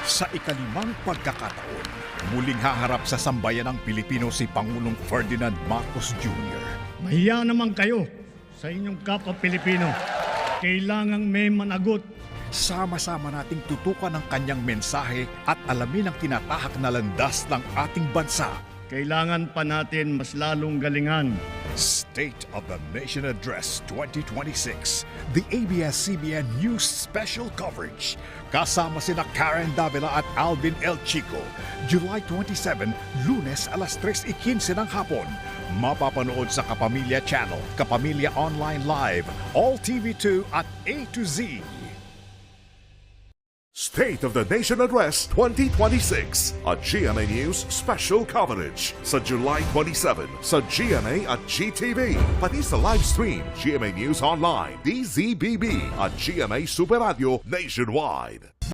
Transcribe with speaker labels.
Speaker 1: Sa ikalimang pagkakataon, muling haharap sa sambayanang Pilipino si Pangulong Ferdinand Marcos Jr.
Speaker 2: Mahiya naman kayo sa inyong kapwa Pilipino. Kailangang may managot.
Speaker 1: Sama-sama nating tutukan ang kanyang mensahe at alamin ang tinatahak na landas ng ating bansa.
Speaker 2: Kailangan pa natin mas lalong galingan.
Speaker 1: State of the Nation Address 2026, the ABS-CBN News Special Coverage. Kasama sina Karen Davila at Alvin El Chico. July 27, Lunes alas 3:15 ng hapon. Mapapanood sa Kapamilya Channel, Kapamilya Online Live, All TV2 at A to Z.
Speaker 3: State of the Nation Address 2026, a GMA News special coverage sa July 27 sa GMA at GTV, pati sa live stream GMA News Online, DZBB at GMA Super Radio nationwide.